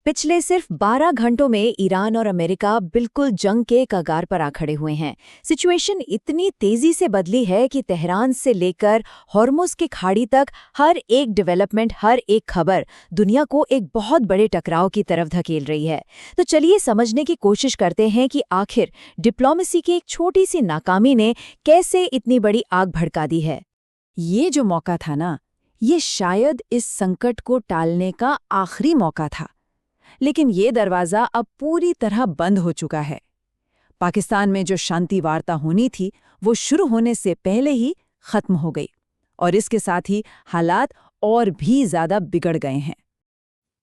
पिछले सिर्फ 12 घंटों में ईरान और अमेरिका बिल्कुल जंग के कगार पर आ खड़े हुए हैं। सिचुएशन इतनी तेजी से बदली है कि तेहरान से लेकर हॉर्मुज़ की खाड़ी तक हर एक डेवलपमेंट, हर एक खबर दुनिया को एक बहुत बड़े टकराव की तरफ धकेल रही है। तो चलिए समझने की कोशिश करते हैं कि आखिर डिप्लोमेसी की एक छोटी सी नाकामी ने कैसे इतनी बड़ी आग भड़का दी है। ये जो मौका था ना, ये शायद इस संकट को टालने का आखिरी मौका था, लेकिन ये दरवाज़ा अब पूरी तरह बंद हो चुका है। पाकिस्तान में जो शांति वार्ता होनी थी, वो शुरू होने से पहले ही खत्म हो गई और इसके साथ ही हालात और भी ज़्यादा बिगड़ गए हैं।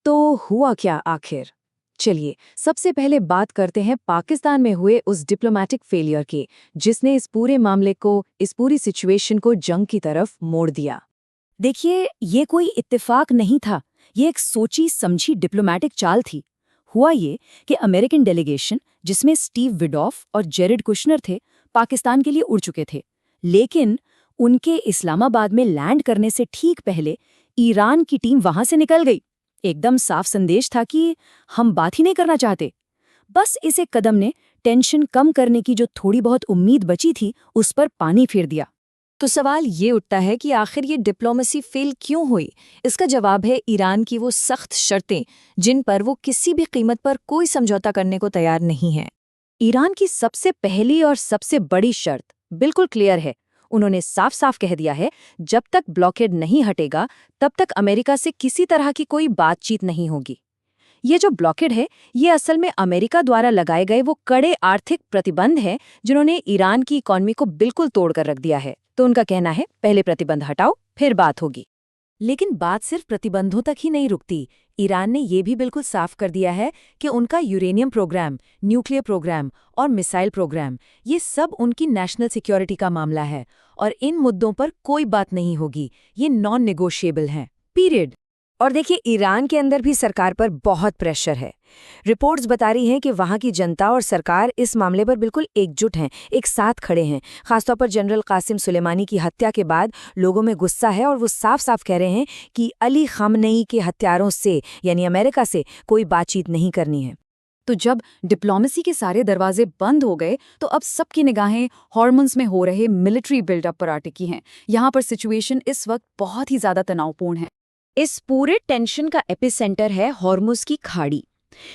तो हुआ क्या आखिर? चलिए सबसे पहले बात करते हैं पाकिस्तान में हुए उस डिप्लोमैटिक फेलियर की, जिसने इस पूरे मामले को, इस पूरी सिचुएशन को जंग की तरफ मोड़ दिया। देखिए, ये कोई इत्तेफाक नहीं था, ये एक सोची समझी डिप्लोमैटिक चाल थी। हुआ ये कि अमेरिकन डेलीगेशन, जिसमें स्टीव विडॉफ और जेरेड कुशनर थे, पाकिस्तान के लिए उड़ चुके थे, लेकिन उनके इस्लामाबाद में लैंड करने से ठीक पहले ईरान की टीम वहां से निकल गई। एकदम साफ संदेश था कि हम बात ही नहीं करना चाहते। बस इस एक कदम ने टेंशन कम करने की जो थोड़ी बहुत उम्मीद बची थी, उस पर पानी फेर दिया। तो सवाल ये उठता है कि आखिर ये डिप्लोमेसी फेल क्यों हुई? इसका जवाब है ईरान की वो सख्त शर्तें, जिन पर वो किसी भी कीमत पर कोई समझौता करने को तैयार नहीं है। ईरान की सबसे पहली और सबसे बड़ी शर्त बिल्कुल क्लियर है। उन्होंने साफ साफ कह दिया है, जब तक ब्लॉकेड नहीं हटेगा तब तक अमेरिका से किसी तरह की कोई बातचीत नहीं होगी। ये जो ब्लॉकेड है, ये असल में अमेरिका द्वारा लगाए गए वो कड़े आर्थिक प्रतिबंध हैं, जिन्होंने ईरान की इकॉनमी को बिल्कुल तोड़ कर रख दिया है। तो उनका कहना है, पहले प्रतिबंध हटाओ, फिर बात होगी। लेकिन बात सिर्फ प्रतिबंधों तक ही नहीं रुकती। ईरान ने ये भी बिल्कुल साफ कर दिया है कि उनका यूरेनियम प्रोग्राम, न्यूक्लियर प्रोग्राम और मिसाइल प्रोग्राम, ये सब उनकी नेशनल सिक्योरिटी का मामला है और इन मुद्दों पर कोई बात नहीं होगी। ये नॉन नेगोशिएबल हैं, पीरियड। और देखिए, ईरान के अंदर भी सरकार पर बहुत प्रेशर है। रिपोर्ट्स बता रही हैं कि वहाँ की जनता और सरकार इस मामले पर बिल्कुल एकजुट हैं, एक साथ खड़े हैं। खासतौर पर जनरल कासिम सुलेमानी की हत्या के बाद लोगों में गुस्सा है और वो साफ साफ कह रहे हैं कि अली खामनेई के हत्यारों से, यानी अमेरिका से, कोई बातचीत नहीं करनी है। तो जब डिप्लोमेसी के सारे दरवाजे बंद हो गए, तो अब सबकी निगाहें हॉर्मोन्स में हो रहे मिलिट्री बिल्डअप पर अटकी हैं। यहाँ पर सिचुएशन इस वक्त बहुत ही ज़्यादा तनावपूर्ण है। इस पूरे टेंशन का एपिसेंटर है हॉर्मुज़ की खाड़ी।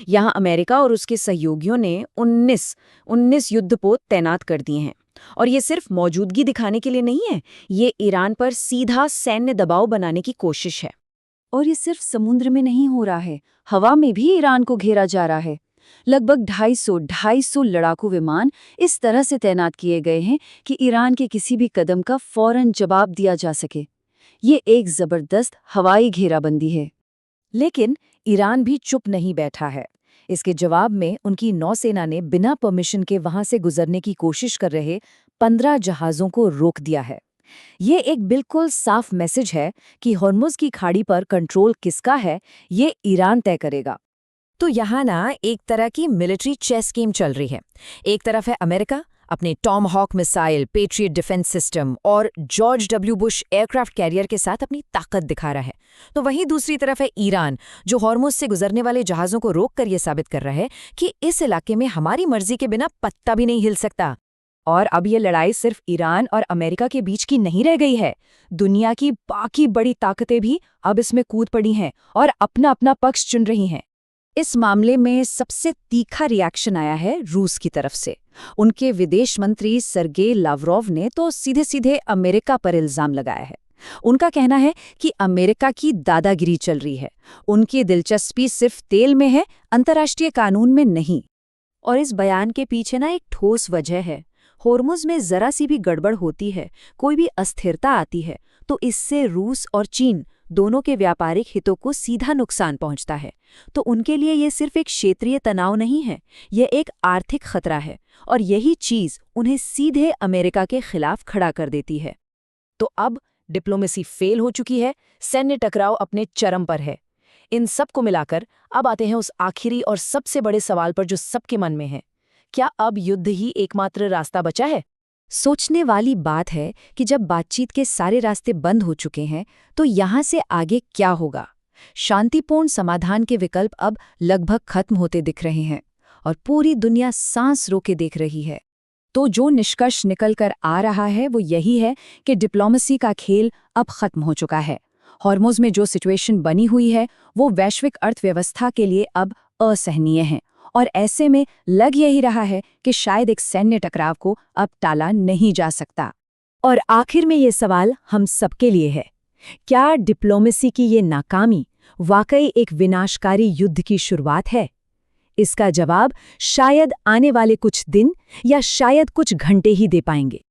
यहाँ अमेरिका और उसके सहयोगियों ने 19 युद्धपोत तैनात कर दिए हैं। और ये सिर्फ मौजूदगी दिखाने के लिए नहीं है, ये ईरान पर सीधा सैन्य दबाव बनाने की कोशिश है। और ये सिर्फ समुद्र में नहीं हो रहा है, हवा में भी ईरान को घेरा जा रहा है। लगभग 250 लड़ाकू विमान इस तरह से तैनात किए गए हैं कि ईरान के किसी भी कदम का फौरन जवाब दिया जा सके। ये एक जबरदस्त हवाई घेराबंदी है। लेकिन ईरान भी चुप नहीं बैठा है। इसके जवाब में उनकी नौसेना ने बिना परमिशन के वहां से गुजरने की कोशिश कर रहे 15 जहाज़ों को रोक दिया है। ये एक बिल्कुल साफ मैसेज है कि हॉर्मुज़ की खाड़ी पर कंट्रोल किसका है, ये ईरान तय करेगा। तो यहाँ ना एक तरह की मिलिट्री चेस गेम चल रही है। एक तरफ है अमेरिका, अपने Tomahawk missile, Patriot defence system और George W Bush aircraft carrier के साथ अपनी ताकत दिखा रहा है। तो वहीं दूसरी तरफ है ईरान, जो हॉर्मुज़ से गुजरने वाले जहाज़ों को रोक कर ये साबित कर रहा है कि इस इलाके में हमारी मर्जी के बिना पत्ता भी नहीं हिल सकता। और अब ये लड़ाई सिर्फ ईरान और अमेरिका के बीच की नहीं रह गई है। दुनिया की बाकी बड़ी ताकतें भी अब इसमें कूद पड़ी हैं और अपना अपना पक्ष चुन रही हैं। इस मामले में सबसे तीखा रिएक्शन आया है रूस की तरफ से। उनके विदेश मंत्री सर्गेई लावरोव ने तो सीधे सीधे अमेरिका पर इल्जाम लगाया है। उनका कहना है कि अमेरिका की दादागिरी चल रही है, उनकी दिलचस्पी सिर्फ तेल में है, अंतर्राष्ट्रीय कानून में नहीं। और इस बयान के पीछे ना एक ठोस वजह है। हॉर्मुज़ में जरा सी भी गड़बड़ होती है, कोई भी अस्थिरता आती है, तो इससे रूस और चीन दोनों के व्यापारिक हितों को सीधा नुकसान पहुंचता है। तो उनके लिए ये सिर्फ एक क्षेत्रीय तनाव नहीं है, यह एक आर्थिक खतरा है और यही चीज़ उन्हें सीधे अमेरिका के खिलाफ खड़ा कर देती है। तो अब डिप्लोमेसी फेल हो चुकी है, सैन्य टकराव अपने चरम पर है। इन सब को मिलाकर अब आते हैं उस आखिरी और सबसे बड़े सवाल पर जो सबके मन में है, क्या अब युद्ध ही एकमात्र रास्ता बचा है? सोचने वाली बात है कि जब बातचीत के सारे रास्ते बंद हो चुके हैं, तो यहाँ से आगे क्या होगा? शांतिपूर्ण समाधान के विकल्प अब लगभग खत्म होते दिख रहे हैं और पूरी दुनिया सांस रोके देख रही है। तो जो निष्कर्ष निकल कर आ रहा है वो यही है कि डिप्लोमेसी का खेल अब खत्म हो चुका है। हॉर्मुज़ में जो सिचुएशन बनी हुई है वो वैश्विक अर्थव्यवस्था के लिए अब असहनीय है और ऐसे में लग यही रहा है कि शायद एक सैन्य टकराव को अब टाला नहीं जा सकता। और आखिर में ये सवाल हम सबके लिए है, क्या डिप्लोमेसी की ये नाकामी वाकई एक विनाशकारी युद्ध की शुरुआत है? इसका जवाब शायद आने वाले कुछ दिन या शायद कुछ घंटे ही दे पाएंगे।